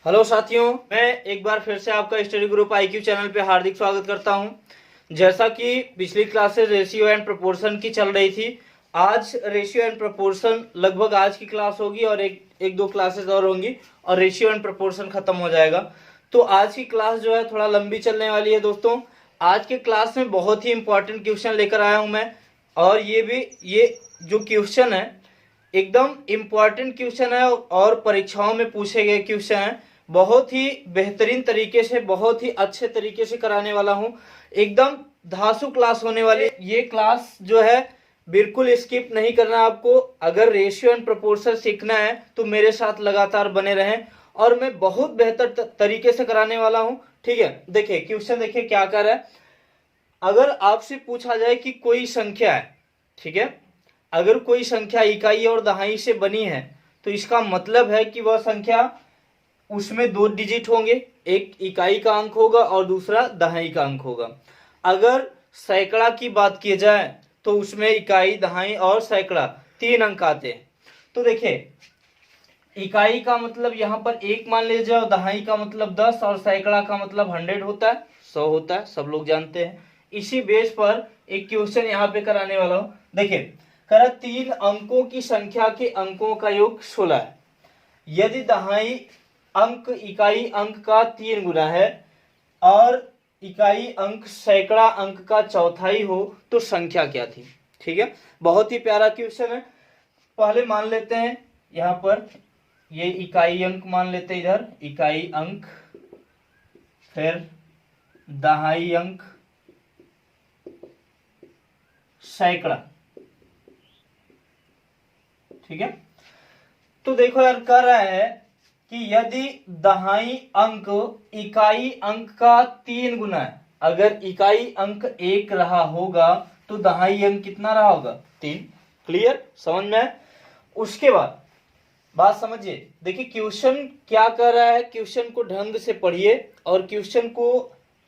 Hello साथियों, मैं एक बार फिर से आपका स्टडी ग्रुप आईक्यू चैनल पे हार्दिक स्वागत करता हूं। जैसा कि पिछली क्लासेस रेशियो एंड प्रोपोर्शन की चल रही थी, आज रेशियो एंड प्रोपोर्शन लगभग आज की क्लास होगी और एक दो क्लासेस और होंगी और रेशियो एंड प्रोपोर्शन खत्म हो जाएगा। तो आज की क्लास जो है थोड़ा लंबी चलने वाली है दोस्तों। आज के क्लास में बहुत ही इंपॉर्टेंट क्वेश्चन लेकर आया हूं मैं, और ये जो क्वेश्चन है एकदम इम्पॉर्टेंट क्वेश्चन है और परीक्षाओं में पूछे गए क्वेश्चन है। बहुत ही बेहतरीन तरीके से, बहुत ही अच्छे तरीके से कराने वाला हूं। एकदम धांसू क्लास होने वाली। ये क्लास जो है बिल्कुल स्किप नहीं करना आपको। अगर रेशियो एंड प्रोपोर्शन सीखना है तो मेरे साथ लगातार बने रहें, और मैं बहुत बेहतर तरीके से कराने वाला हूं। ठीक है, देखिए क्वेश्चन, देखिए क्या कर रहा है। अगर आपसे पूछा जाए कि कोई संख्या है, ठीक है, अगर कोई संख्या इकाई और दहाई से बनी है तो इसका मतलब है कि वह संख्या, उसमें दो डिजिट होंगे, एक इकाई का अंक होगा और दूसरा दहाई का अंक होगा। अगर सैकड़ा की बात की जाए तो उसमें इकाई, दहाई और सैकड़ा तीन अंक आते हैं। तो देखिए, इकाई का मतलब यहाँ पर एक मान लीजिए, और दहाई का मतलब 10, और सैकड़ा का मतलब 100 होता है, 100 होता है, सब लोग जानते हैं। इसी बेस पर एक क्वेश्चन यहाँ पे कराने वाला हूँ। देखिए, करा तीन अंकों की संख्या के अंकों का योग 16 है। यदि दहाई अंक इकाई अंक का 3 गुना है और इकाई अंक सैकड़ा अंक का चौथाई हो तो संख्या क्या थी। ठीक है, बहुत ही प्यारा क्वेश्चन है। पहले मान लेते हैं यहाँ पर, ये इकाई अंक मान लेते हैं, इधर इकाई अंक, फिर दहाई अंक, सैकड़ा। ठीक है, तो देखो यार, कह रहा है कि यदि दहाई अंक इकाई अंक का 3 गुना है, अगर इकाई अंक 1 रहा होगा तो दहाई अंक कितना रहा होगा, 3। क्लियर, समझ में? उसके बाद बात समझिए। देखिए क्वेश्चन क्या कर रहा है, क्वेश्चन को ढंग से पढ़िए और क्वेश्चन को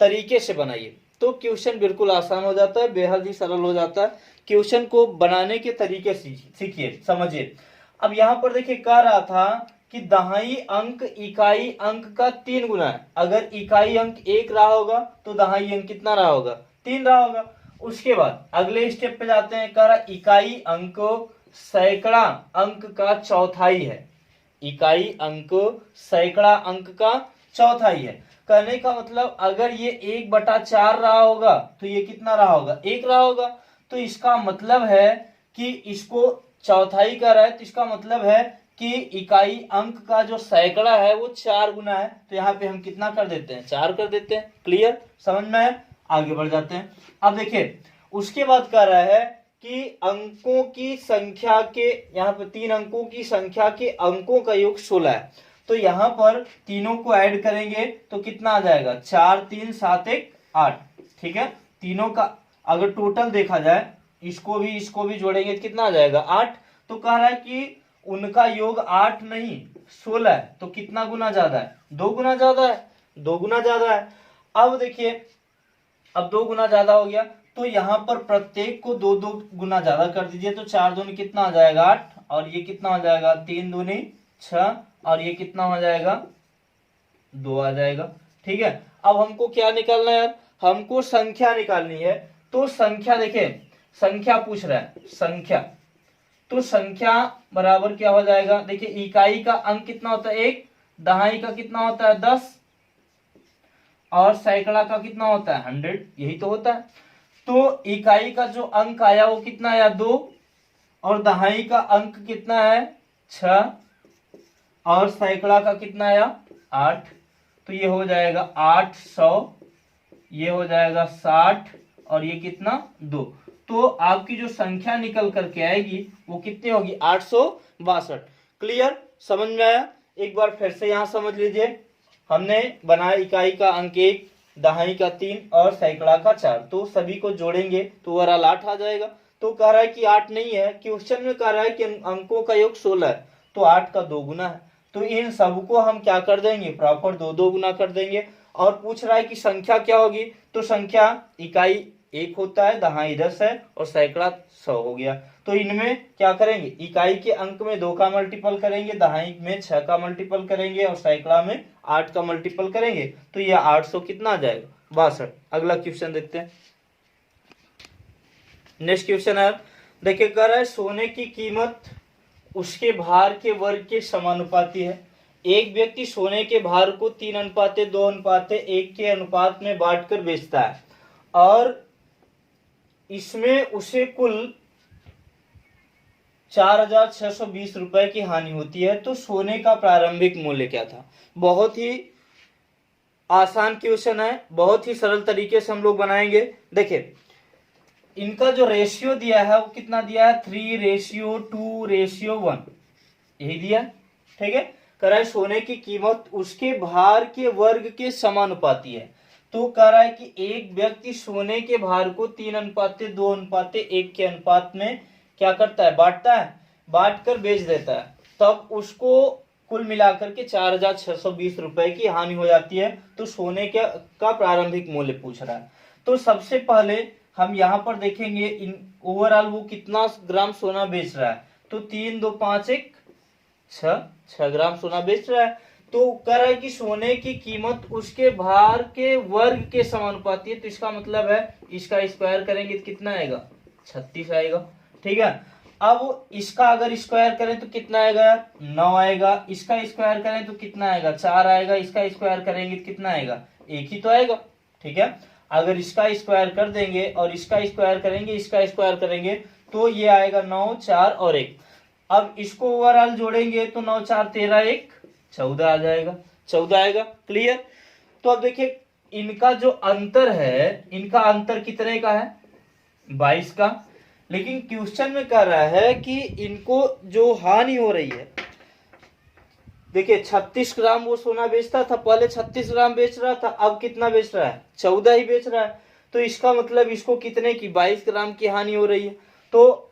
तरीके से बनाइए तो क्वेश्चन बिल्कुल आसान हो जाता है, बेहद ही सरल हो जाता है। क्वेश्चन को बनाने के तरीके सीखिए, समझिए। अब यहाँ पर देखिए, कह रहा था कि दहाई अंक इकाई अंक का 3 गुना है। अगर इकाई अंक 1 रहा होगा तो दहाई अंक कितना रहा होगा, 3 रहा होगा। उसके बाद अगले स्टेप पे जाते हैं। कह रहा इकाई अंक सैकड़ा अंक का चौथाई है, इकाई अंक सैकड़ा अंक का चौथाई है। कहने का मतलब अगर ये 1/4 रहा होगा तो ये कितना रहा होगा, 1 रहा होगा। तो इसका मतलब है कि इसको चौथाई का रहा है, तो इसका मतलब है कि इकाई अंक का जो सैकड़ा है वो 4 गुना है। तो यहाँ पे हम कितना कर देते हैं, 4 कर देते हैं। क्लियर, समझ में है? आगे बढ़ जाते हैं। अब देखिए, उसके बाद कह रहा है कि अंकों की संख्या के, यहाँ पे 3 अंकों की संख्या के अंकों का योग 16 है। तो यहाँ पर तीनों को ऐड करेंगे तो कितना आ जाएगा, 4 3 7 1 8। ठीक है, तीनों का अगर टोटल देखा जाए, इसको भी जोड़ेंगे तो कितना आ जाएगा, 8। तो कह रहा है कि उनका योग 8 नहीं 16 है। तो कितना गुना ज्यादा है, 2 गुना ज्यादा है, 2 गुना ज्यादा है। अब देखिए, अब 2 गुना ज्यादा हो गया तो यहाँ पर प्रत्येक को 2 गुना ज्यादा कर दीजिए। तो 4 दूनी कितना आ जाएगा, 8, और ये कितना हो जाएगा, 3 दूनी 6, और ये कितना हो जाएगा, 2 आ जाएगा। ठीक है, अब हमको क्या निकालना है यार, हमको संख्या निकालनी है। तो संख्या, देखिए संख्या पूछ रहा है, संख्या, तो संख्या बराबर क्या हो जाएगा। देखिए, इकाई का अंक कितना होता है, 1, दहाई का कितना होता है, 10, और सैकड़ा का कितना होता है, 100, यही तो होता है। तो इकाई का जो अंक आया वो कितना आया, 2, और दहाई का अंक कितना है, 6, और सैकड़ा का कितना आया, 8। तो ये हो जाएगा 800, ये हो जाएगा 60, और ये कितना, 2। तो आपकी जो संख्या निकल करके आएगी वो कितनी होगी, 862। क्लियर, समझ में आया? एक बार फिर से यहाँ समझ लीजिए। हमने बनाया इकाई का अंक 1, दहाई का 3 और सैकड़ा का 4, तो सभी को जोड़ेंगे तो ओवरऑल 8 आ जाएगा। तो कह रहा है कि 8 नहीं है, क्वेश्चन में कह रहा है कि अंकों का योग 16 है, तो 8 का 2 गुना है। तो इन सबको हम क्या कर देंगे, प्रॉपर 2 गुना कर देंगे। और पूछ रहा है कि संख्या क्या होगी, तो संख्या, इकाई 1 होता है, दहाई 10 है, और सैकड़ा 100 हो गया। तो इनमें क्या करेंगे, इकाई के अंक में 2 का मल्टीपल करेंगे, दहाई में 6 का मल्टीपल करेंगे और सैकड़ा में 8 का मल्टीपल करेंगे, तो ये 800 कितना आ जाएगा, 62। अगला क्वेश्चन देखते हैं। नेक्स्ट क्वेश्चन है, देखिए कह रहा है सोने की कीमत उसके भार के वर्ग के समानुपाती है। एक व्यक्ति सोने के भार को 3:2:1 के अनुपात में बांटकर बेचता है और इसमें उसे कुल 4,620 रुपए की हानि होती है, तो सोने का प्रारंभिक मूल्य क्या था। बहुत ही आसान क्वेश्चन है, बहुत ही सरल तरीके से हम लोग बनाएंगे। देखिए इनका जो रेशियो दिया है वो कितना दिया है, 3:2:1 यही दिया, ठीक है। कह रहा है सोने की कीमत उसके भार के वर्ग के समानुपाती है, तो कह रहा है कि एक व्यक्ति सोने के भार को 3:2:1 के अनुपात में क्या करता है, बांटता है, बांट कर बेच देता है, तब उसको कुल मिलाकर के 4,620 रुपए की हानि हो जाती है। तो सोने का प्रारंभिक मूल्य पूछ रहा है। तो सबसे पहले हम यहाँ पर देखेंगे इन ओवरऑल वो कितना ग्राम सोना बेच रहा है, तो 3,2:5:1 6 ग्राम सोना बेच रहा है। तो कह रहा है कि सोने की कीमत उसके भार के वर्ग के समानुपाती है, तो इसका मतलब है इसका स्क्वायर करेंगे तो कितना आएगा, 36 आएगा, ठीक है। अब इसका अगर स्क्वायर करें तो कितना आएगा, 9 आएगा। इसका स्क्वायर करें तो कितना आएगा, 4 आएगा। इसका स्क्वायर करेंगे तो कितना आएगा, 1 ही तो आएगा, ठीक है। अगर इसका स्क्वायर कर देंगे और इसका स्क्वायर करेंगे, इसका स्क्वायर करेंगे, तो ये आएगा 9, 4 और 1। अब इसको ओवरऑल जोड़ेंगे तो 9, 4, 13, 1, 14 आ जाएगा, 14 आएगा। क्लियर। तो अब देखिए इनका जो अंतर है, इनका अंतर कितने का है, 22 का। लेकिन क्वेश्चन में कह रहा है कि इनको जो हानि हो रही है, देखिए 36 ग्राम वो सोना बेचता था, पहले 36 ग्राम बेच रहा था, अब कितना बेच रहा है, 14 ही बेच रहा है। तो इसका मतलब इसको कितने की, 22 ग्राम की हानि हो रही है। तो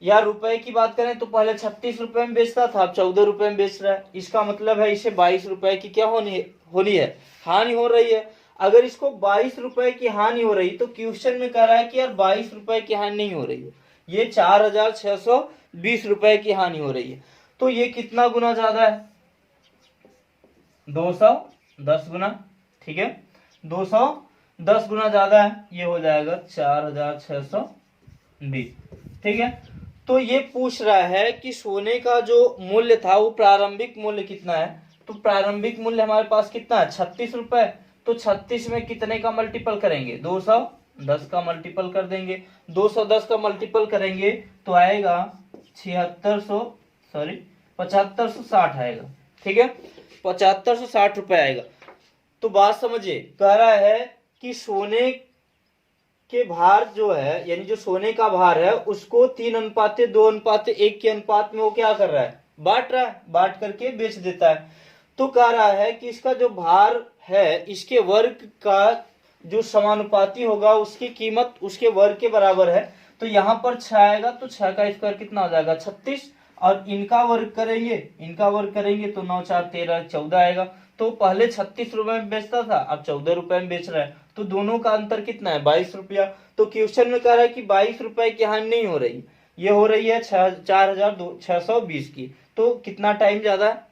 या रुपए की बात करें तो पहले 36 रुपए में बेचता था, अब 14 रुपए में बेच रहा है। इसका मतलब है इसे 22 रुपए की क्या होनी है, हानि हो रही है। अगर इसको 22 रुपए की हानि हो रही, तो क्वेश्चन में कह रहा है कि यार 22 रुपए की हानि नहीं हो रही है, ये 4,620 रुपए की हानि हो रही है। तो ये कितना गुना ज्यादा है, 210 गुना, ठीक है, 210 गुना ज्यादा है, ये हो जाएगा 4,620, ठीक है। तो ये पूछ रहा है कि सोने का जो मूल्य था वो प्रारंभिक मूल्य कितना है। तो प्रारंभिक मूल्य हमारे पास कितना है, 36 रुपए। तो 36 में कितने का मल्टीपल करेंगे, 210 का मल्टीपल कर देंगे। 210 का मल्टीपल करेंगे तो आएगा 7560 आएगा, ठीक है, 7560 रुपए आएगा। तो बात समझिए, कह रहा है कि सोने के भार जो है, यानी जो सोने का भार है, उसको 3:2:1 के अनुपात में वो क्या कर रहा है, बांट रहा है, बांट करके बेच देता है। तो कह रहा है कि इसका जो भार है, इसके वर्ग का जो समानुपाती होगा, उसकी कीमत उसके वर्ग के बराबर है। तो यहाँ पर 6 आएगा, तो 6 का स्क्वायर कितना हो जाएगा, 36। और इनका वर्ग करेंगे, तो 9, 4, 13, 14 आएगा। तो पहले 36 रुपए में बेचता था, अब 14 रुपए में बेच रहा है, तो दोनों का अंतर कितना है, 22 रुपया। तो क्वेश्चन में कह रहा है कि 22 रुपए की हानि नहीं हो रही, ये हो रही है 4,620 की। तो कितना टाइम ज्यादा है,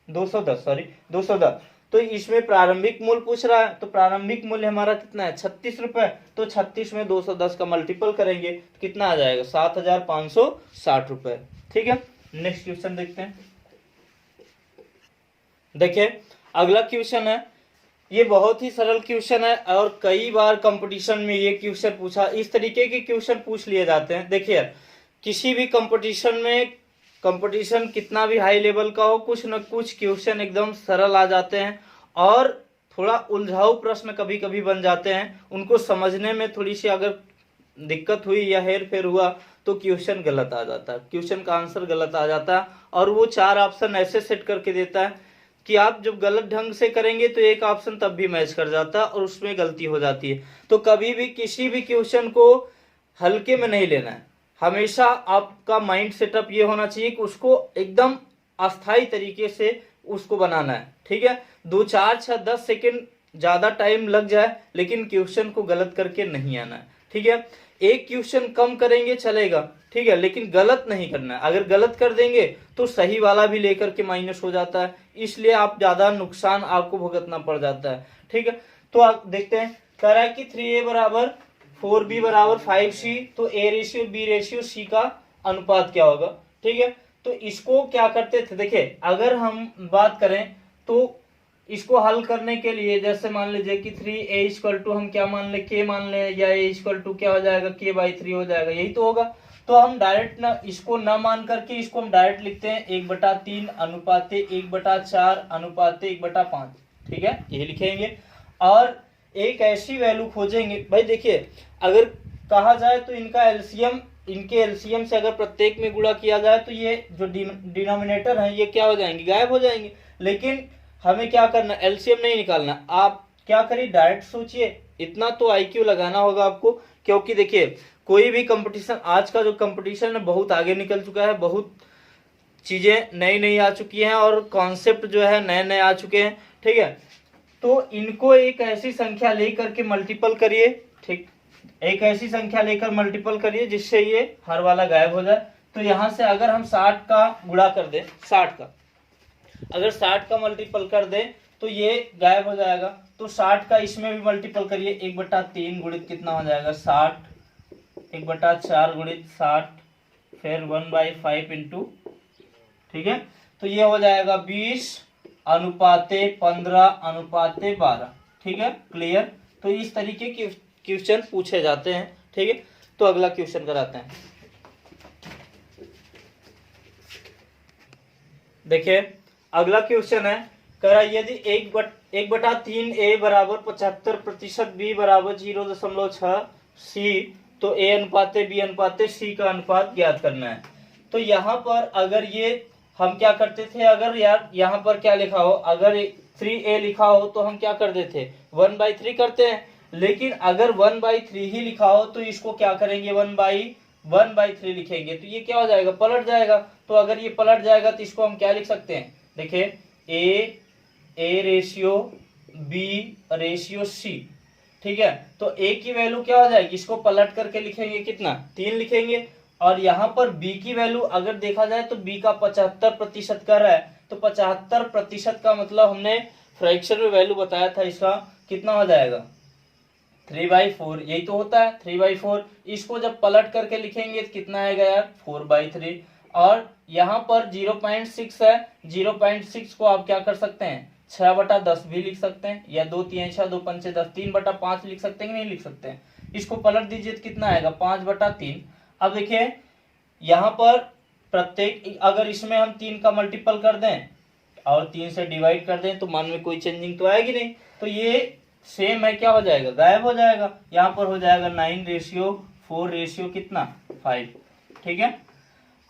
210। तो इसमें प्रारंभिक मूल्य पूछ रहा है, तो प्रारंभिक मूल्य हमारा कितना है, 36 रुपए। तो 36 में 210 का मल्टीपल करेंगे तो कितना आ जाएगा, 7,560 रुपए, ठीक है। नेक्स्ट क्वेश्चन देखते हैं। देखिए अगला क्वेश्चन है, ये बहुत ही सरल क्वेश्चन है और कई बार कंपटीशन में ये क्वेश्चन पूछा, इस तरीके के क्वेश्चन पूछ लिए जाते हैं। देखिए किसी भी कंपटीशन में, कंपटीशन कितना भी हाई लेवल का हो, कुछ न कुछ क्वेश्चन एकदम सरल आ जाते हैं और थोड़ा उलझाऊ प्रश्न कभी कभी बन जाते हैं। उनको समझने में थोड़ी सी अगर दिक्कत हुई या हेर फेर हुआ तो क्वेश्चन गलत आ जाता है, क्वेश्चन का आंसर गलत आ जाता है। और वो 4 ऑप्शन ऐसे सेट करके देता है कि आप जब गलत ढंग से करेंगे तो एक ऑप्शन तब भी मैच कर जाता है और उसमें गलती हो जाती है। तो कभी भी किसी भी क्वेश्चन को हल्के में नहीं लेना है, हमेशा आपका माइंड सेटअप ये होना चाहिए कि उसको एकदम अस्थायी तरीके से उसको बनाना है, ठीक है। 2, 4, 6, 10 सेकेंड ज्यादा टाइम लग जाए, लेकिन क्वेश्चन को गलत करके नहीं आना है, ठीक है। एक क्वेश्चन कम करेंगे चलेगा, ठीक है, लेकिन गलत नहीं करना है। अगर गलत कर देंगे तो सही वाला भी लेकर के माइनस हो जाता है, इसलिए आप ज्यादा नुकसान आपको भुगतना पड़ जाता है। ठीक है, तो आप देखते हैं, कह रहा है कि 3a बराबर 4b बराबर 5c, तो a ratio b ratio c का अनुपात क्या होगा। ठीक है, तो इसको क्या करते थे, देखिए अगर हम बात करें तो इसको हल करने के लिए जैसे मान लीजिए कि 3a इक्वल टू हम क्या मान ले, k मान ले, या a इक्वल टू क्या हो जाएगा, k/3 हो जाएगा, यही तो होगा। तो हम डायरेक्ट ना इसको ना मान करके इसको हम डायरेक्ट लिखते हैं 1/3 अनुपाते 1/4 अनुपाते 1/5। ठीक है, यही लिखेंगे और एक ऐसी वैल्यू खोजेंगे। भाई देखिए, अगर कहा जाए तो इनका एलसीएम, इनके एलसीएम से अगर प्रत्येक में गुणा किया जाए तो ये जो डिनोमिनेटर है ये क्या हो जाएंगे, गायब हो जाएंगे। लेकिन हमें क्या करना, एलसीएम नहीं निकालना। आप क्या करिए, डायरेक्ट सोचिए, इतना तो आईक्यू लगाना होगा आपको, क्योंकि देखिए कोई भी कंपटीशन, आज का जो कंपटीशन है बहुत आगे निकल चुका है, बहुत चीजें नई नई आ चुकी हैं और कॉन्सेप्ट जो है नए नए आ चुके हैं। ठीक है, तो इनको एक ऐसी संख्या लेकर के मल्टीपल करिए। ठीक, एक ऐसी संख्या लेकर मल्टीपल करिए जिससे ये हर वाला गायब हो जाए। तो यहां से अगर हम 60 का गुणा कर दें, 60 का अगर 60 का मल्टीपल कर दे तो ये गायब हो जाएगा। तो 60 का इसमें भी मल्टीपल करिए, 1/3 गुणित कितना हो जाएगा 60, 1/4 गुणित 60, फिर 1/5 इंटू, ठीक है, तो ये हो जाएगा 20 अनुपाते 15 अनुपाते 12। ठीक है, क्लियर। तो इस तरीके के क्वेश्चन पूछे जाते हैं। ठीक है, तो अगला क्वेश्चन कराते हैं। देखिए अगला क्वेश्चन है, कह रहा यदि 1/3 a बराबर 75% b बराबर 0.6 c, तो a अनुपाते b अनुपाते c का अनुपात ज्ञात करना है। तो यहाँ पर अगर ये हम क्या करते थे, अगर यार यहाँ पर क्या लिखा हो, अगर 3a लिखा हो तो हम क्या करते थे 1/3 करते हैं। लेकिन अगर 1/3 ही लिखा हो तो इसको क्या करेंगे 1/3 लिखेंगे, तो ये क्या हो जाएगा, पलट जाएगा। तो अगर ये पलट जाएगा तो इसको हम क्या लिख सकते हैं, देखिए a ratio b ratio c। ठीक है, तो a की वैल्यू क्या हो जाएगी, इसको पलट करके लिखेंगे कितना 3 लिखेंगे। और यहाँ पर b की वैल्यू अगर देखा जाए तो b का 75% कर रहा है, तो 75% का मतलब हमने फ्रैक्शन में वैल्यू बताया था, इसका कितना हो जाएगा 3/4, यही तो होता है 3/4। इसको जब पलट करके लिखेंगे तो कितना आएगा यार 4/3। और यहाँ पर 0.6 है, 0.6 को आप क्या कर सकते हैं 6/10 भी लिख सकते हैं, या 2 3 6 2 5 10 3/5 लिख सकते हैं कि नहीं लिख सकते हैं। इसको पलट दीजिए तो कितना आएगा 5/3। अब देखिए यहाँ पर प्रत्येक, अगर इसमें हम 3 का मल्टीपल कर दें और 3 से डिवाइड कर दें तो मान में कोई चेंजिंग तो आएगी नहीं, तो ये सेम है, क्या हो जाएगा गायब हो जाएगा। यहाँ पर हो जाएगा 9:4 रेशियो कितना 5। ठीक है,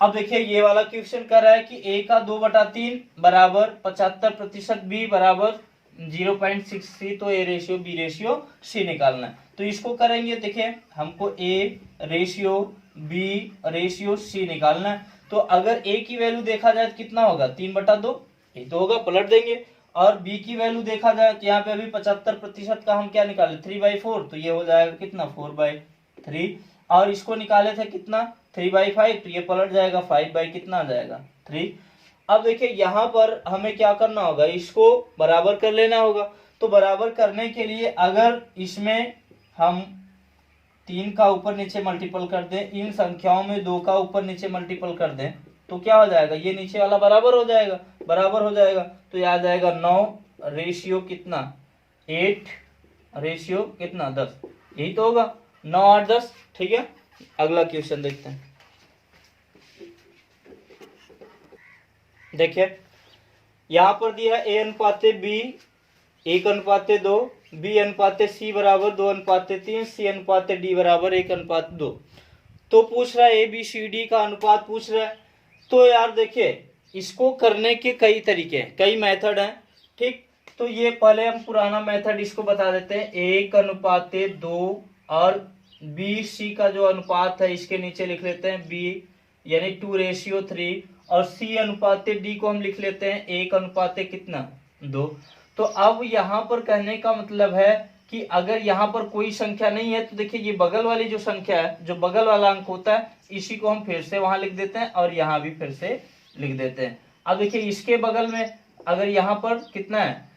अब देखिए ये वाला क्वेश्चन कर रहा है कि a का 2/3 बराबर 75% b बराबर 0.6 c, तो a ratio b ratio c निकालना है। तो इसको करेंगे, देखिए हमको a ratio b ratio c निकालना है। तो अगर a की वैल्यू देखा जाए तो कितना होगा 3/2, ये तो होगा, पलट देंगे। और b की वैल्यू देखा जाए तो यहाँ पे अभी 75% का हम क्या निकाले 3/4, तो ये हो जाएगा कितना 4/3। और इसको निकाले थे कितना 3/5, तो ये पलट जाएगा 5 कितना आ जाएगा 3। अब देखिए यहाँ पर हमें क्या करना होगा, इसको बराबर कर लेना होगा। तो बराबर करने के लिए अगर इसमें हम 3 का ऊपर नीचे मल्टीपल कर दें, इन संख्याओं में 2 का ऊपर नीचे मल्टीपल कर दें, तो क्या हो जाएगा, ये नीचे वाला बराबर हो जाएगा, बराबर हो जाएगा। तो ये आ जाएगा 9 रेशियो कितना 8 रेशियो कितना 10, यही तो होगा 9 8 10। ठीक है, अगला क्वेश्चन देखते हैं। देखिए यहां पर दिया है a अनुपाते b 1/2, b अनुपाते c बराबर 2/3, c अनुपाते d बराबर 1/2। तो पूछ रहा है ABCD का अनुपात पूछ रहा है। तो यार देखिए इसको करने के कई तरीके हैं, कई मेथड हैं। ठीक, तो ये पहले हम पुराना मेथड इसको बता देते हैं, 1/2 और BC का जो अनुपात है इसके नीचे लिख लेते हैं B यानी 2:3, और C अनुपाते D को हम लिख लेते हैं 1 कितना 2। तो अब यहाँ पर कहने का मतलब है कि अगर यहाँ पर कोई संख्या नहीं है तो देखिए ये बगल वाली जो संख्या है, जो बगल वाला अंक होता है इसी को हम फिर से वहां लिख देते हैं और यहाँ भी फिर से लिख देते हैं। अब देखिए इसके बगल में अगर यहाँ पर कितना है,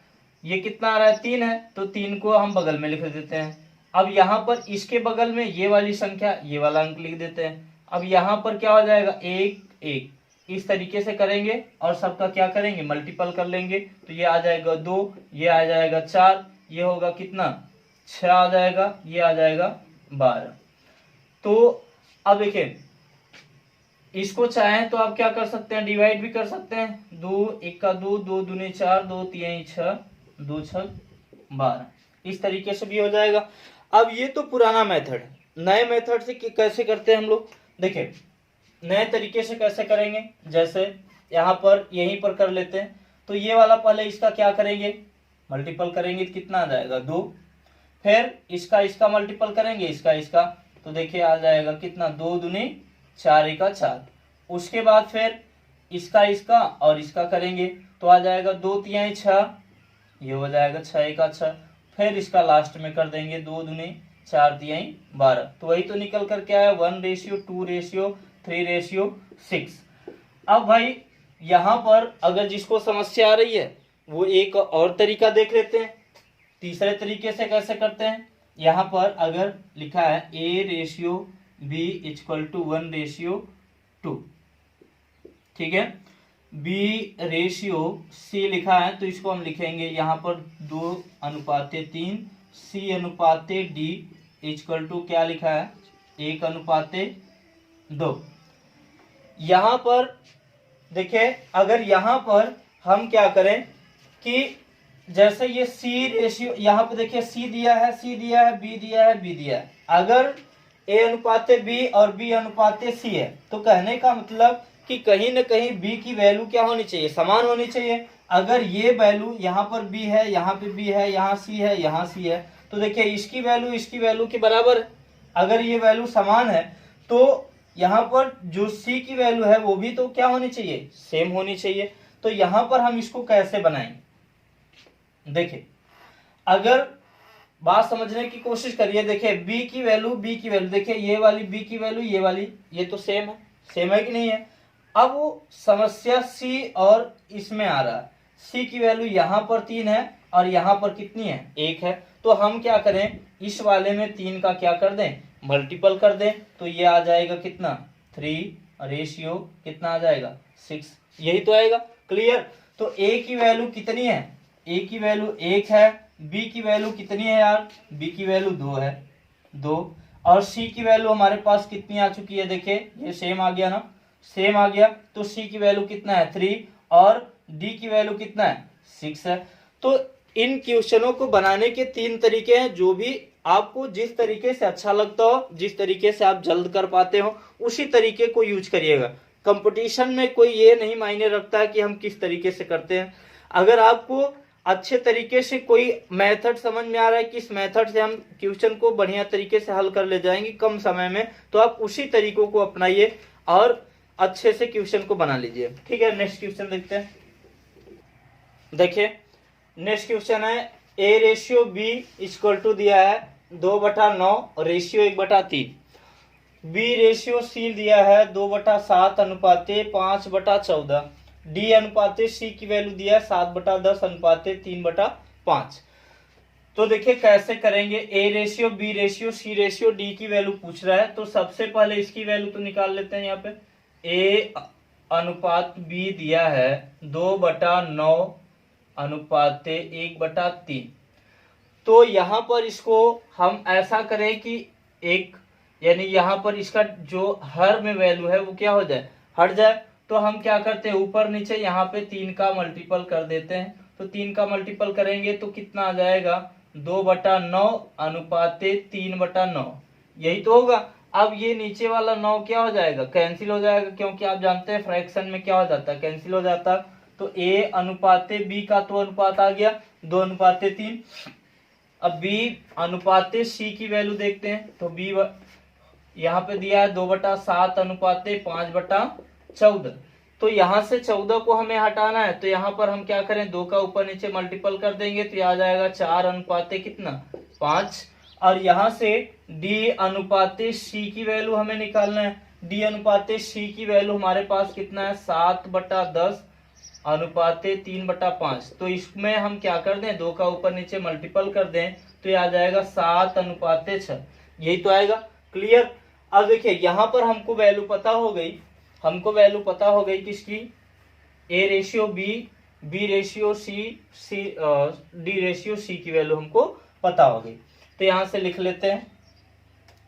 ये कितना आ रहा है 3 है, तो 3 को हम बगल में लिख देते हैं। अब यहाँ पर इसके बगल में ये वाली संख्या, ये वाला अंक लिख देते हैं। अब यहाँ पर क्या हो जाएगा 1 1, इस तरीके से करेंगे और सबका क्या करेंगे मल्टीपल कर लेंगे, तो ये आ जाएगा 2, ये आ जाएगा 4, ये होगा कितना 6 आ जाएगा, ये आ जाएगा 12। तो अब देखिए इसको चाहें तो आप क्या कर सकते हैं, डिवाइड भी कर सकते हैं। 2 1 का 2, 2 दूनी 4, 2 3 6, 2 6 12, इस तरीके से भी हो जाएगा। अब ये तो पुराना मेथड है, नए मेथड से कैसे करते हैं हम लोग, देखिए नए तरीके से कैसे करेंगे, जैसे यहाँ पर यहीं पर कर लेते हैं। तो ये वाला पहले इसका क्या करेंगे मल्टीपल करेंगे, तो कितना आ जाएगा 2, फिर इसका मल्टीपल करेंगे, इसका, तो देखिए आ जाएगा कितना 2 दूनी 4 1 4। उसके बाद फिर इसका और इसका करेंगे, तो आ जाएगा 2 3 6, ये हो जाएगा 6 1 6। फिर इसका लास्ट में कर देंगे 2 दूनी 4 3 12, तो वही तो निकल कर क्या है 1:2:3:6। अब भाई यहाँ पर अगर जिसको समस्या आ रही है वो एक और तरीका देख लेते हैं। तीसरे तरीके से कैसे करते हैं, यहाँ पर अगर लिखा है A:B=1:2, ठीक है, B:C लिखा है, तो इसको हम लिखेंगे यहाँ पर 2:3, C:D = क्या लिखा है 1:2। यहाँ पर देखिए अगर यहाँ पर हम क्या करें कि जैसे ये C रेशियो, यहाँ पे देखिए C दिया है, B दिया है, B दिया है। अगर A:B और B:C है, तो कहने का मतलब कि कहीं न कहीं B की वैल्यू क्या होनी चाहिए, समान होनी चाहिए। अगर ये वैल्यू यहाँ पर B है, यहाँ पे B है, यहाँ C है, यहाँ C है, तो देखिए इसकी वैल्यू के बराबर है। अगर ये वैल्यू समान है तो यहाँ पर जो C की वैल्यू है वो भी तो क्या होनी चाहिए, सेम होनी चाहिए। तो यहाँ पर हम इसको कैसे बनाएंगे, देखिए अगर बात समझने की कोशिश करिए, देखिए B की वैल्यू, देखिए ये वाली B की वैल्यू, ये वाली, ये तो सेम है कि नहीं है। अब वो समस्या C और इसमें आ रहा है, C की वैल्यू यहाँ पर 3 है और यहाँ पर कितनी है 1 है, तो हम क्या करें इस वाले में 3 का क्या कर दें मल्टीपल कर दें, तो ये आ जाएगा कितना 3 रेशियो कितना आ जाएगा 6, यही तो आएगा। क्लियर। तो A की वैल्यू कितनी है, A की वैल्यू 1 है, B की वैल्यू कितनी है यार, B की वैल्यू 2 है, 2, और C की वैल्यू हमारे पास कितनी आ चुकी है, देखिए ये सेम आ गया ना, सेम आ गया, तो C की वैल्यू कितना है 3 और D की वैल्यू कितना है 6 है। तो इन क्वेश्चनों को बनाने के 3 तरीके हैं, जो भी आपको जिस तरीके से अच्छा लगता हो, जिस तरीके से आप जल्द कर पाते हो, उसी तरीके को यूज करिएगा। कंपटीशन में कोई ये नहीं मायने रखता है कि हम किस तरीके से करते हैं। अगर आपको अच्छे तरीके से कोई मेथड समझ में आ रहा है कि इस मेथड से हम क्वेश्चन को बढ़िया तरीके से हल कर ले जाएंगे कम समय में, तो आप उसी तरीकों को अपनाइए और अच्छे से क्वेश्चन को बना लीजिए। ठीक है, नेक्स्ट क्वेश्चन देखते हैं। देखिए नेक्स्ट क्वेश्चन है A:B दिया है 2/9 रेशियो 1/3, B:C दिया है 2/7:5/14, D:C की वैल्यू दिया है 7/10:3/5। तो देखिए कैसे करेंगे, A:B:C D की वैल्यू पूछ रहा है, तो सबसे पहले इसकी वैल्यू तो निकाल लेते हैं। यहाँ पे A:B दिया है 2/9:1/3, तो यहाँ पर इसको हम ऐसा करें कि एक यानी यहाँ पर इसका जो हर में वैल्यू है वो क्या हो जाए, हट जाए। तो हम क्या करते हैं, ऊपर नीचे यहाँ पे 3 का मल्टीपल कर देते हैं, तो 3 का मल्टीपल करेंगे तो कितना आ जाएगा 2/9:3/9, यही तो होगा। अब ये नीचे वाला 9 क्या हो जाएगा, कैंसिल हो जाएगा, क्योंकि आप जानते हैं फ्रैक्शन में क्या हो जाता है, कैंसिल हो जाता है। तो A:B का तो अनुपात आ गया 2:3। अब B:C की वैल्यू देखते हैं, तो B यहाँ पे दिया है 2/7:5/14, तो यहाँ से 14 को हमें हटाना है, तो यहाँ पर हम क्या करें 2 का ऊपर नीचे मल्टीपल कर देंगे, तो आ जाएगा 4:5। और यहाँ से D:C की वैल्यू हमें निकालना है, डी अनुपाते सी की वैल्यू हमारे पास कितना है 7/10 अनुपाते 3/5। तो इसमें हम क्या कर दें, 2 का ऊपर नीचे मल्टीपल कर दें तो ये आ जाएगा 7/6, यही तो आएगा। क्लियर। अब देखिए यहाँ पर हमको वैल्यू पता हो गई, किसकी, A ratio B, B ratio C, D ratio C की वैल्यू हमको पता हो गई। तो यहां से लिख लेते हैं।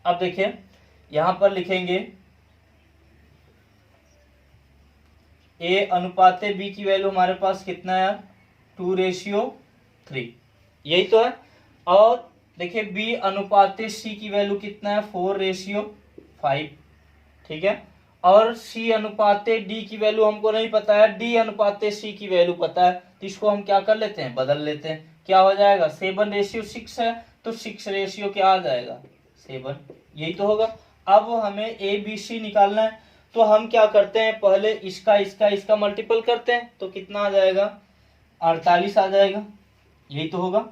अब देखिए यहां पर लिखेंगे ए अनुपाते बी की वैल्यू हमारे पास कितना है, 2:3, यही तो है। और देखिए बी अनुपाते सी की वैल्यू कितना है, 4:5, ठीक है। और सी अनुपाते डी की वैल्यू हमको नहीं पता है, डी अनुपाते सी की वैल्यू पता है, तो इसको हम क्या कर लेते हैं, बदल लेते हैं। क्या हो जाएगा, 7:6 है, तो 6 रेशियो क्या आ जाएगा, 7, यही तो होगा। अब हमें ए बी सी निकालना है, तो हम क्या करते हैं, पहले इसका मल्टीपल करते हैं, तो कितना आ जाएगा, 48 आ जाएगा, यही तो होगा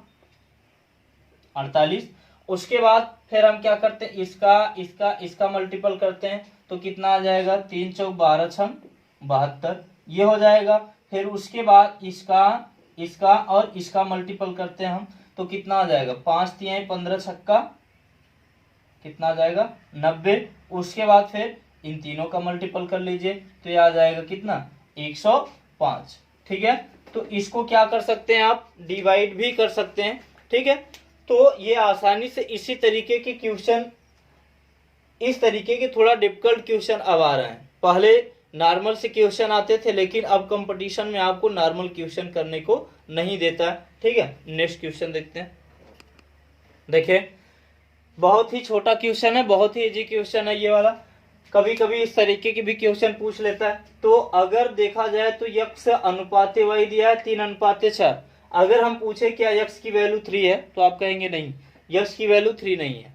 48। उसके बाद फिर हम क्या करते हैं, इसका मल्टीपल करते हैं, तो कितना आ जाएगा, 3 चौक 12 छम 72, ये हो जाएगा। फिर उसके बाद इसका और इसका मल्टीपल करते हैं हम, तो कितना आ जाएगा, 5 तिहाई 15 छक्का कितना आ जाएगा, 90। उसके बाद फिर इन तीनों का मल्टीपल कर लीजिए, तो ये आ जाएगा कितना, 105, ठीक है। तो इसको क्या कर सकते हैं आप, डिवाइड भी कर सकते हैं, ठीक है। तो ये आसानी से इसी तरीके के क्वेश्चन, इस तरीके के थोड़ा डिफिकल्ट क्वेश्चन अब आ रहे हैं। पहले नॉर्मल से क्वेश्चन आते थे, लेकिन अब कंपटीशन में आपको नॉर्मल क्वेश्चन करने को नहीं देता है, ठीक है। नेक्स्ट क्वेश्चन देखते हैं। देखिए बहुत ही छोटा क्वेश्चन है, बहुत ही इजी क्वेश्चन है ये वाला। कभी कभी इस तरीके के भी क्वेश्चन पूछ लेता है। तो अगर देखा जाए तो यक्स अनुपाते वाई दिया है 3:6। अगर हम पूछे क्या यक्स की वैल्यू 3 है, तो आप कहेंगे नहीं, यक्स की वैल्यू 3 नहीं है।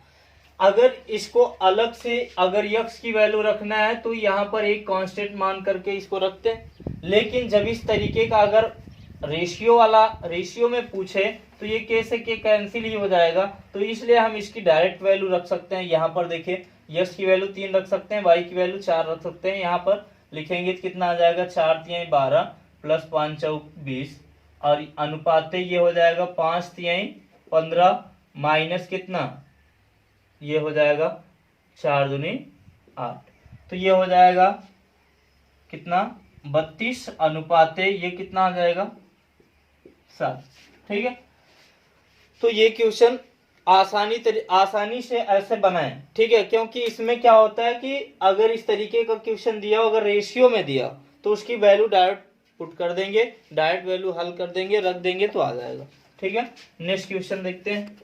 अगर इसको अलग से, अगर यक्स की वैल्यू रखना है तो यहाँ पर एक कांस्टेंट मान करके इसको रखते हैं। लेकिन जब इस तरीके का अगर रेशियो में पूछे तो ये कैसे के कैंसिल ही हो जाएगा, तो इसलिए हम इसकी डायरेक्ट वैल्यू रख सकते हैं। यहाँ पर देखिए यक्स की वैल्यू 3 रख सकते हैं, वाई की वैल्यू 4 रख सकते हैं। यहाँ पर लिखेंगे तो कितना आ जाएगा, 4 तिहाई 12 प्लस 5 चौक 20, और अनुपाते ये हो जाएगा 5 तिहाई 15 माइनस कितना, ये हो जाएगा 4 दूनी 8, तो ये हो जाएगा कितना, 32 अनुपाते ये कितना आ जाएगा 7, ठीक है। तो ये क्वेश्चन आसानी से ऐसे बनाएं, ठीक है। क्योंकि इसमें क्या होता है कि अगर इस तरीके का क्वेश्चन दिया, अगर रेशियो में दिया, तो उसकी वैल्यू डायरेक्ट पुट कर देंगे, डायरेक्ट वैल्यू हल कर देंगे, रख देंगे तो आ जाएगा, ठीक है। नेक्स्ट क्वेश्चन देखते हैं।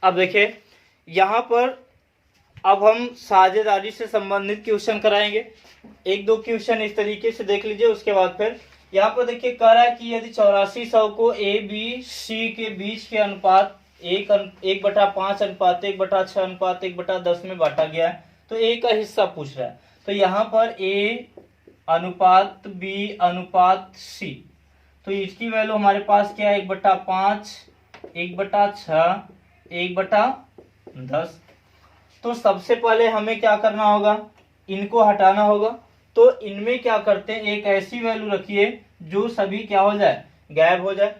अब देखिए यहाँ पर अब हम साझेदारी से संबंधित क्वेश्चन कराएंगे। 1-2 क्वेश्चन इस तरीके से देख लीजिए। उसके बाद फिर यहाँ पर देखिए कह रहा है कि यदि 8400 को ए बी सी के बीच के अनुपात 1/5 अनुपात 1/6 अनुपात 1/10 में बांटा गया है, तो ए का हिस्सा पूछ रहा है। तो यहाँ पर ए अनुपात बी अनुपात सी, तो इसकी वैल्यू हमारे पास क्या है, 1/5 1/6 1/10। तो सबसे पहले हमें क्या करना होगा, इनको हटाना होगा। तो इनमें क्या करते हैं, एक ऐसी वैल्यू रखिए जो सभी क्या हो जाए, गायब हो जाए।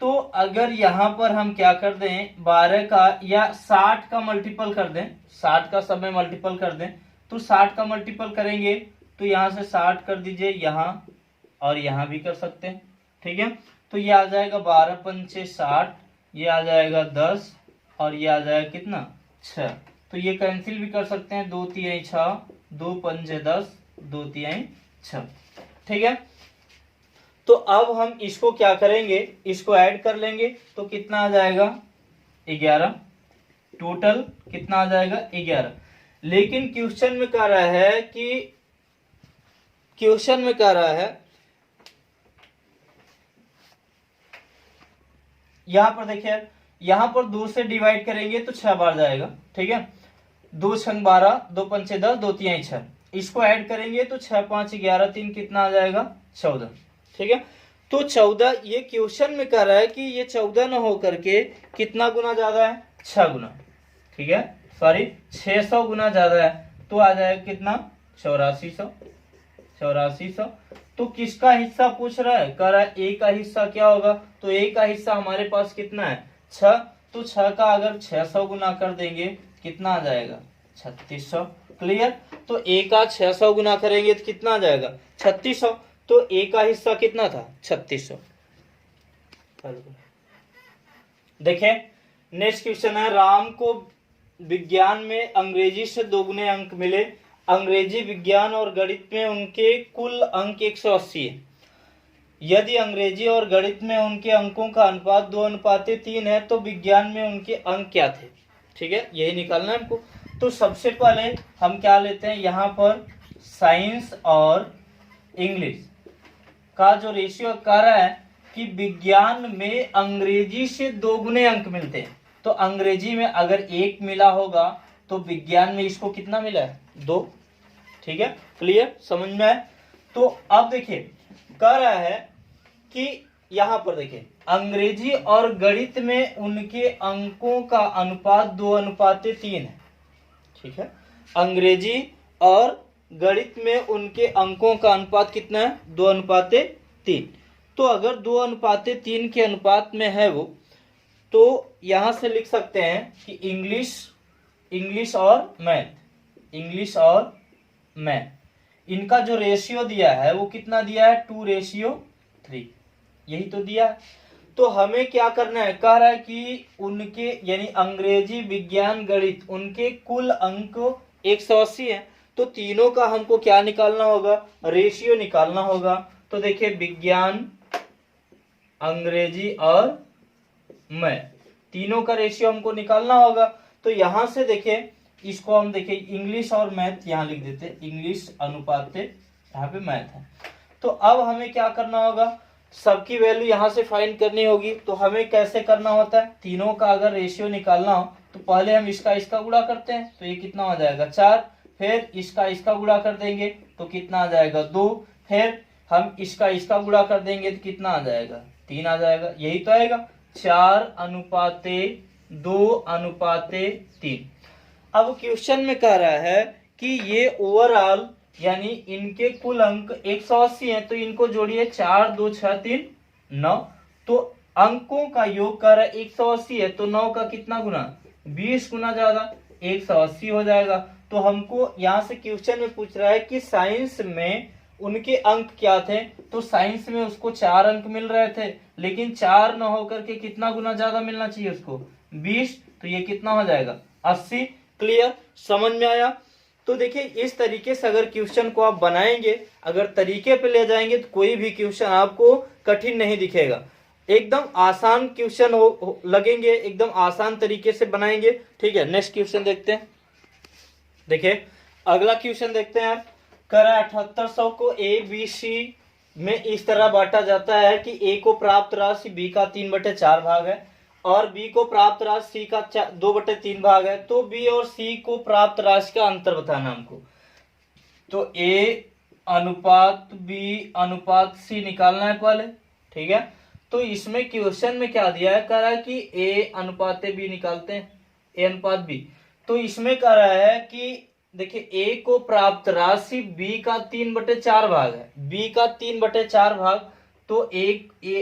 तो अगर यहां पर हम क्या कर दें, 12 का या 60 का मल्टीपल कर दें, 60 का समय मल्टीपल कर दें, तो 60 का मल्टीपल करेंगे तो यहां से 60 कर दीजिए, यहां और यहां भी कर सकते हैं, ठीक है। तो ये आ जाएगा 12 पंचे 60, ये आ जाएगा 10 और ये आ जाएगा कितना, 6। तो ये कैंसिल भी कर सकते हैं, 2 तिहाई 6, 2 पंजे 10, 2 तिहाई 6, ठीक है। तो अब हम इसको क्या करेंगे, इसको ऐड कर लेंगे, तो कितना आ जाएगा 11, टोटल कितना आ जाएगा 11। लेकिन क्वेश्चन में कह रहा है कि यहां पर देखिए, यहां पर 2 से डिवाइड करेंगे तो 6 बार जाएगा, ठीक है। 2 छंग 12, 2 पंचे 10, 2 तिहाई 6। इसको ऐड करेंगे तो 6 5 11 3 कितना आ जाएगा, 14, ठीक है। तो 14, ये क्वेश्चन में कह रहा है कि ये 14 न हो करके कितना गुना ज्यादा है, 6 गुना, ठीक है। सॉरी 600 गुना ज्यादा है, तो आ जाएगा कितना 8400। तो किसका हिस्सा पूछ रहा है, कह रहा है ए का हिस्सा क्या होगा, तो ए का हिस्सा हमारे पास कितना है 6, तो 6 का अगर 600 गुना कर देंगे कितना आ जाएगा 3600। क्लियर, तो ए का 600 गुना करेंगे तो कितना आ जाएगा 3600, तो ए का हिस्सा कितना था 3600। देखिए नेक्स्ट क्वेश्चन है, राम को विज्ञान में अंग्रेजी से 2 गुने अंक मिले, अंग्रेजी विज्ञान और गणित में उनके कुल अंक 180 है। यदि अंग्रेजी और गणित में उनके अंकों का अनुपात 2:3 है तो विज्ञान में उनके अंक क्या थे। ठीक है, यही निकालना है हमको। तो सबसे पहले हम क्या लेते हैं, यहाँ पर साइंस और इंग्लिश का जो रेशियो कह रहा है कि विज्ञान में अंग्रेजी से 2 गुने अंक मिलते हैं, तो अंग्रेजी में अगर 1 मिला होगा तो विज्ञान में इसको कितना मिला है 2। ठीक है, क्लियर, समझ में आए। तो अब देखिए कह रहा है कि यहां पर देखिए अंग्रेजी और गणित में उनके अंकों का अनुपात 2:3 है। ठीक है, अंग्रेजी और गणित में उनके अंकों का अनुपात कितना है 2:3। तो अगर 2:3 के अनुपात में है वो, तो यहां से लिख सकते हैं कि इंग्लिश और मैथ इनका जो रेशियो दिया है वो कितना दिया है 2:3, यही तो दिया है। तो हमें क्या करना है, कह रहा है कि उनके यानी अंग्रेजी विज्ञान गणित उनके कुल अंक 180 है, तो तीनों का हमको क्या निकालना होगा, रेशियो निकालना होगा। तो देखिए विज्ञान, अंग्रेजी और मैथ तीनों का रेशियो हमको निकालना होगा। तो यहां से देखिए इसको हम देखिए इंग्लिश और मैथ यहां लिख देते, इंग्लिश अनुपात यहाँ पे मैथ है। तो अब हमें क्या करना होगा, सबकी वैल्यू यहां से फाइंड करनी होगी। तो हमें कैसे करना होता है, तीनों का अगर रेशियो निकालना हो तो पहले हम इसका गुणा करते हैं, तो ये कितना हो जाएगा 4, फिर इसका गुणा कर देंगे तो कितना आ जाएगा 2, फिर हम इसका गुणा कर देंगे तो कितना आ जाएगा 3 आ जाएगा, यही तो आएगा 4:2:3। अब क्वेश्चन में कह रहा है कि ये ओवरऑल यानी इनके कुल अंक 180 हैं, तो इनको जोड़िए 4 2 6 3 9, तो अंकों का योग कर रहा है 180 है, तो 9 का कितना गुना 20 गुना ज्यादा 180 हो जाएगा। तो हमको यहाँ से क्वेश्चन में पूछ रहा है कि साइंस में उनके अंक क्या थे, तो साइंस में उसको 4 अंक मिल रहे थे, लेकिन 4 न होकर के कितना गुना ज्यादा मिलना चाहिए उसको 20, तो ये कितना हो जाएगा 80। क्लियर, समझ में आया। तो देखिए इस तरीके से अगर क्वेश्चन को आप बनाएंगे, अगर तरीके पे ले जाएंगे तो कोई भी क्वेश्चन आपको कठिन नहीं दिखेगा, एकदम आसान क्वेश्चन लगेंगे, एकदम आसान तरीके से बनाएंगे। ठीक है, नेक्स्ट क्वेश्चन देखते हैं। देखिए अगला क्वेश्चन देखते हैं। कह रहा है 7800 को ए बी सी में इस तरह बांटा जाता है कि ए को प्राप्त राशि बी का 3/4 भाग है और बी को प्राप्त राशि सी का 2/3 भाग है, तो बी और सी को प्राप्त राशि का अंतर बताना हमको। तो ए अनुपात बी अनुपात सी निकालना है पहले। ठीक है, तो इसमें क्वेश्चन में क्या दिया है, कह रहा है कि ए अनुपात बी निकालते हैं, ए अनुपात बी। तो इसमें कह रहा है कि देखिए ए को प्राप्त राशि बी का 3/4 भाग है, बी का 3/4 भाग, तो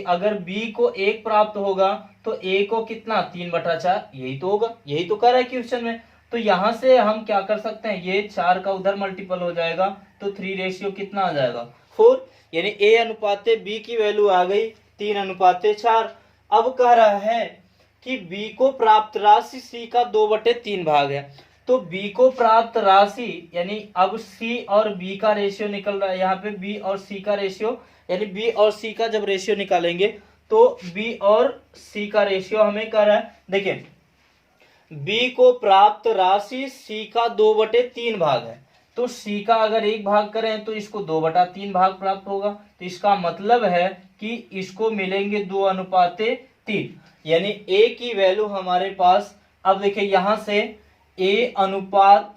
अगर बी को 1 प्राप्त होगा तो ए को कितना 3/4, यही तो होगा, यही तो कर रहा है क्वेश्चन में। तो यहां से हम क्या कर सकते हैं, ये 4 का उधर मल्टीपल हो जाएगा, तो 3 रेशियो कितना आ जाएगा 4, यानी ए अनुपात बी की वैल्यू आ गई 3:4। अब कह रहा है कि बी को प्राप्त राशि सी का 2/3 भाग है, तो बी को प्राप्त राशि यानी अब सी और बी का रेशियो निकल रहा है, यहाँ पे बी और सी का रेशियो, यानी बी और सी का जब रेशियो निकालेंगे तो बी और सी का रेशियो हमें कर रहा है। देखिए बी को प्राप्त राशि सी का 2/3 भाग है, तो सी का अगर 1 भाग करें तो इसको 2/3 भाग प्राप्त होगा, तो इसका मतलब है कि इसको मिलेंगे 2:3, यानी ए की वैल्यू हमारे पास। अब देखिए यहां से ए अनुपात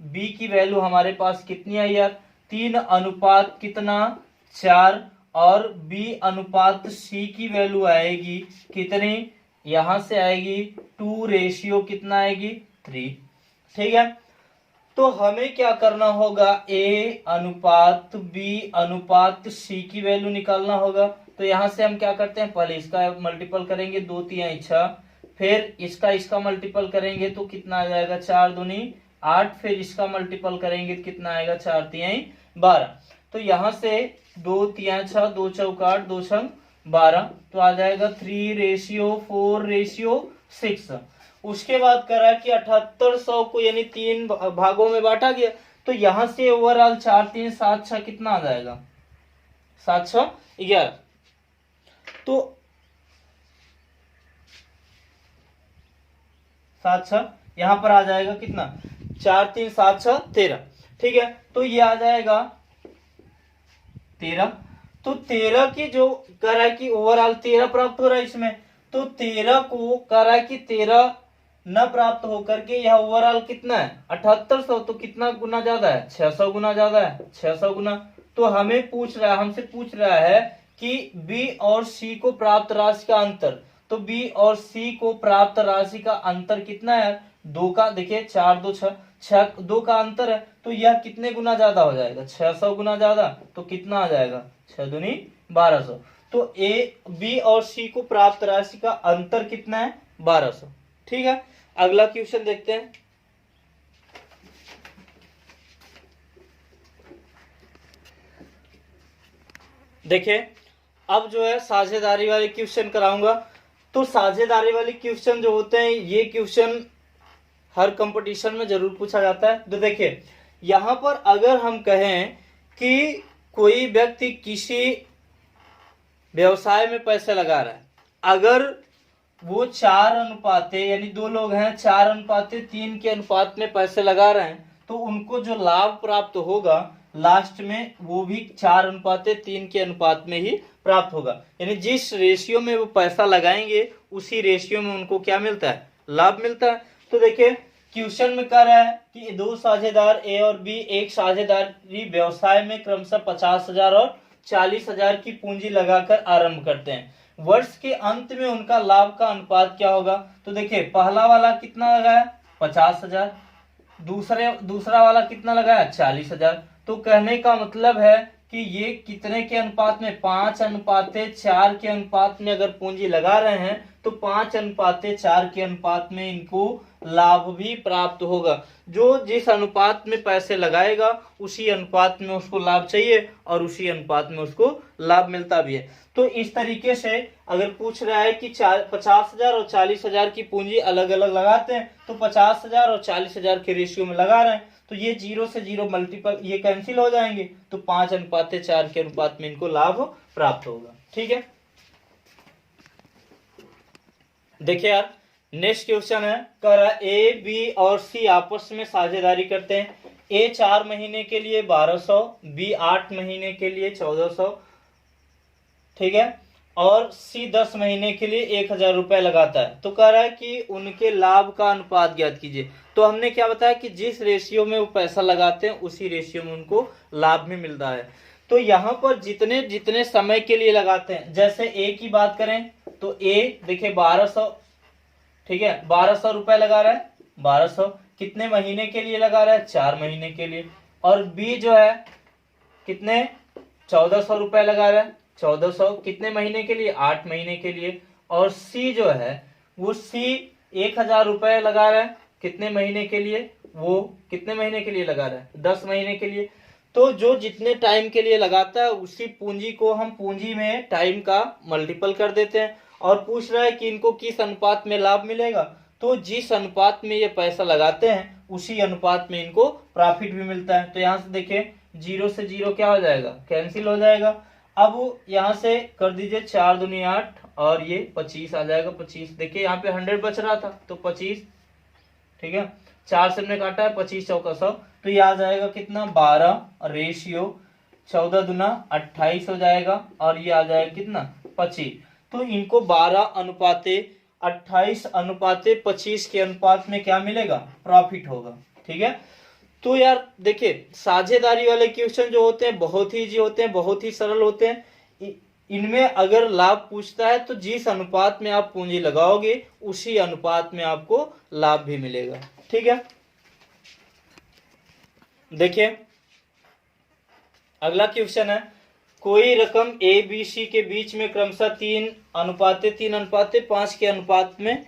बी की वैल्यू हमारे पास कितनी है यार 3 अनुपात कितना 4, और बी अनुपात सी की वैल्यू आएगी कितनी, यहां से आएगी 2 रेशियो कितना आएगी 3। ठीक है। तो हमें क्या करना होगा, ए अनुपात बी अनुपात सी की वैल्यू निकालना होगा। तो यहां से हम क्या करते हैं, पहले इसका मल्टीपल करेंगे 2 3 6, फिर इसका मल्टीपल करेंगे तो कितना आ जाएगा 4 दूनी 8, फिर इसका मल्टीपल करेंगे तो कितना आएगा 4 3 12। तो यहां से 2 3 6 2 चौका 8 2 छंग 12, तो आ जाएगा 3:4:6। उसके बाद करा कि 7800 को यानी 3 भागों में बांटा गया। तो यहां से ओवरऑल 4 3 7 6 कितना आ जाएगा 7 6 11। तो 7 6 यहां पर आ जाएगा कितना 4 3 7 6 13। ठीक है, तो ये आ जाएगा 13। तो 13 की जो कह रहा है कि ओवरऑल 13 प्राप्त हो रहा है इसमें, तो 13 को कह रहा है कि 13 न प्राप्त होकर के यह ओवरऑल कितना है 7800। तो कितना गुना ज्यादा है 600 गुना ज्यादा है 600 गुना। तो हमें हमसे पूछ रहा है कि बी और सी को प्राप्त राशि का अंतर। तो बी और सी को प्राप्त राशि का अंतर कितना है, 2 का, देखिए 4 2 6 2 का अंतर है। तो यह कितने गुना ज्यादा हो जाएगा 600 गुना ज्यादा। तो कितना आ जाएगा 6 दूनी 1200। तो ए बी और सी को प्राप्त राशि का अंतर कितना है 1200। ठीक है, अगला क्वेश्चन देखते हैं। देखिए अब जो है साझेदारी वाले क्वेश्चन कराऊंगा। तो साझेदारी वाले क्वेश्चन जो होते हैं ये क्वेश्चन हर कंपटीशन में जरूर पूछा जाता है। तो देखिए यहां पर अगर हम कहें कि कोई व्यक्ति किसी व्यवसाय में पैसे लगा रहा है, अगर वो 4 अनुपाते यानी 2 लोग हैं 4:3 के अनुपात में पैसे लगा रहे हैं, तो उनको जो लाभ प्राप्त होगा लास्ट में वो भी 4:3 के अनुपात में ही प्राप्त होगा। यानी जिस रेशियो में वो पैसा लगाएंगे उसी रेशियो में उनको क्या मिलता है, लाभ मिलता है। तो देखिए क्वेश्चन में कह रहा है कि 2 साझेदार ए और बी एक साझेदारी व्यवसाय में क्रमशः 50,000 और 40,000 की पूंजी लगाकर आरंभ करते हैं। वर्ष के अंत में उनका लाभ का अनुपात क्या होगा। तो देखिए पहला वाला कितना लगाया 50,000, दूसरा वाला कितना लगाया 40,000। तो कहने का मतलब है कि ये कितने के अनुपात में 5:4 के अनुपात में अगर पूंजी लगा रहे हैं तो 5:4 के अनुपात में इनको लाभ भी प्राप्त होगा। जो जिस अनुपात में पैसे लगाएगा उसी अनुपात में उसको लाभ चाहिए और उसी अनुपात में उसको लाभ मिलता भी है। तो इस तरीके से अगर पूछ रहा है कि 50,000 और 40,000 की पूंजी अलग अलग लगाते हैं, तो 50,000 और 40,000 के रेशियो में लगा रहे हैं, तो ये 0 से 0 मल्टीपल ये कैंसिल हो जाएंगे, तो 5:4 के अनुपात में इनको लाभ प्राप्त होगा। ठीक है, देखिए यार नेक्स्ट क्वेश्चन है, कह रहा ए बी और सी आपस में साझेदारी करते हैं। ए 4 महीने के लिए 1200, बी 8 महीने के लिए 1400, ठीक है, और सी 10 महीने के लिए 1,000 रुपए लगाता है। तो कह रहा है कि उनके लाभ का अनुपात ज्ञात कीजिए। तो हमने क्या बताया कि जिस रेशियो में वो पैसा लगाते हैं उसी रेशियो में उनको लाभ भी मिलता है। तो यहाँ पर जितने जितने समय के लिए लगाते हैं, जैसे ए की बात करें तो ए देखिए 1200, ठीक है, 1200 रुपए लगा रहा है, 1200 कितने महीने के लिए लगा रहा है 4 महीने के लिए। और बी जो है कितने 1400 रुपए लगा रहा है, 1400 कितने महीने के लिए 8 महीने के लिए। और सी जो है वो सी 1,000 रुपए लगा रहा है कितने महीने के लिए, वो कितने महीने के लिए लगा रहा है 10 महीने के लिए। तो जो जितने टाइम के लिए लगाता है उसी पूंजी को हम पूंजी में टाइम का मल्टीपल कर देते हैं। और पूछ रहा है कि इनको किस अनुपात में लाभ मिलेगा। तो जिस अनुपात में ये पैसा लगाते हैं उसी अनुपात में इनको प्रॉफिट भी मिलता है। तो यहाँ से देखिए 0 से 0 क्या हो जाएगा, कैंसिल हो जाएगा। अब यहाँ से कर दीजिए 4 दूनी 8 और ये 25 आ जाएगा। 25 देखिए यहाँ पे 100 बच रहा था तो 25, ठीक है, 4 से हमने काटा है 25 चौका 100, तो ये आ जाएगा कितना 12 रेशियो 14 दूना 28 हो जाएगा और ये आ जाएगा कितना 25। तो इनको 12:28 के अनुपात में क्या मिलेगा, प्रॉफिट होगा। ठीक है, तो यार देखिए साझेदारी वाले क्वेश्चन जो होते हैं बहुत ही इजी होते हैं, बहुत ही सरल होते हैं। इनमें अगर लाभ पूछता है तो जिस अनुपात में आप पूंजी लगाओगे उसी अनुपात में आपको लाभ भी मिलेगा। ठीक है, देखिए अगला क्वेश्चन है, कोई रकम ए बी सी के बीच में क्रमशः 3:3:5 के अनुपात में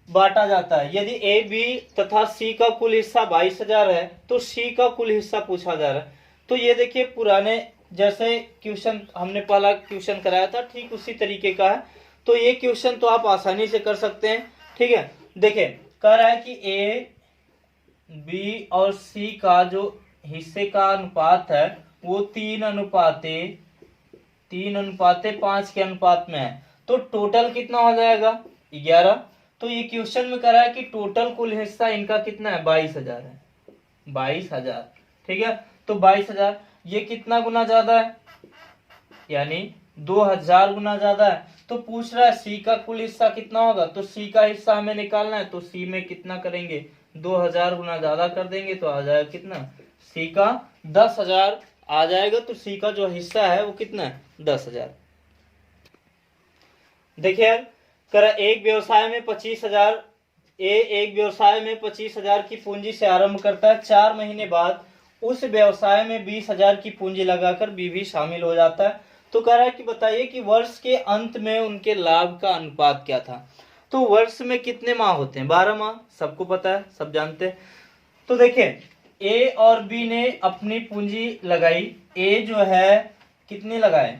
बांटा जाता है। यदि ए बी तथा सी का कुल हिस्सा 22,000 है तो सी का कुल हिस्सा पूछा जा रहा है। तो ये देखिए पुराने जैसे क्वेश्चन हमने पहला क्वेश्चन कराया था ठीक उसी तरीके का है। तो ये क्वेश्चन तो आप आसानी से कर सकते हैं। ठीक है, देखिए कह रहा है कि ए बी और सी का जो हिस्से का अनुपात है वो 3:5 के अनुपात में है। तो टोटल कितना हो जाएगा 11। तो ये क्वेश्चन में कह रहा है कि टोटल कुल हिस्सा इनका कितना है 22,000 है। 22,000, ठीक है। तो 22,000 ये कितना गुना ज्यादा है, यानी 2,000 गुना ज्यादा है। तो पूछ रहा है सी का कुल हिस्सा कितना होगा, तो सी का हिस्सा हमें निकालना है। तो सी में कितना करेंगे 2,000 गुना ज्यादा कर देंगे तो आ जाएगा कितना, सी का 10,000 आ जाएगा। तो सी का जो हिस्सा है वो कितना है 10,000। देखिए करा एक व्यवसाय में 25,000 एक व्यवसाय में 25,000 की पूंजी से आरंभ करता है। 4 महीने बाद उस व्यवसाय में 20,000 की पूंजी लगाकर बी भी शामिल हो जाता है। तो कह रहा है कि बताइए कि वर्ष के अंत में उनके लाभ का अनुपात क्या था। तो वर्ष में कितने माह होते हैं 12 माह, सबको पता है, सब जानते हैं। तो देखिए ए और बी ने अपनी पूंजी लगाई। ए जो है कितने लगाए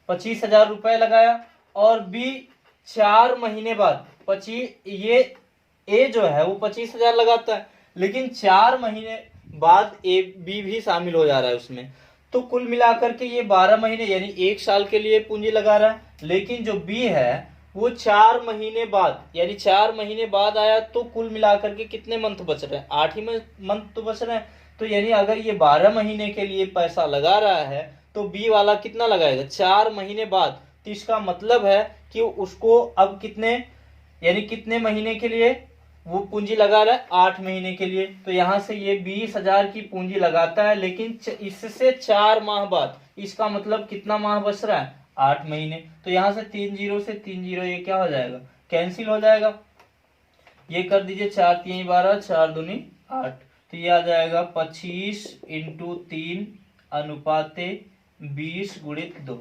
25,000 रुपए लगाया और बी 4 महीने बाद 25 ये ए जो है वो 25,000 लगाता है, लेकिन 4 महीने बाद ए बी भी शामिल हो जा रहा है उसमें। तो कुल मिलाकर के ये 12 महीने यानी 1 साल के लिए पूंजी लगा रहा है। लेकिन जो बी है वो 4 महीने बाद यानी 4 महीने बाद आया। तो कुल मिलाकर के कितने मंथ बच रहे हैं 8 ही मंथ तो बच रहे हैं। तो यानी अगर ये 12 महीने के लिए पैसा लगा रहा है तो बी वाला कितना लगाएगा 4 महीने बाद। तो इसका मतलब है कि उसको अब कितने महीने के लिए वो पूंजी लगा रहा है 8 महीने के लिए। तो यहाँ से ये 20,000 की पूंजी लगाता है, लेकिन इससे 4 माह बाद, इसका मतलब कितना माह बच रहा है 8 महीने। तो यहाँ से 3 जीरो से 3 जीरो ये क्या हो जाएगा कैंसिल हो जाएगा। ये कर दीजिए 4 3 12 4 दूनी 8। तो ये आ जाएगा 25 × 3 अनुपाते 20 × 2।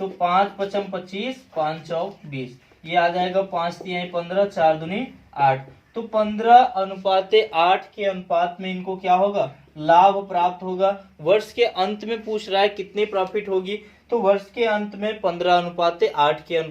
तो 5 5 25 5 चौक 20। ये आ जाएगा 5 3 15 4 दूनी 8। तो 15:8 के अनुपात में इनको क्या होगा लाभ प्राप्त होगा। वर्ष के अंत में पूछ रहा है कितनी प्रॉफिट होगी। तो वर्ष के अंत में 15:8 के अनुपात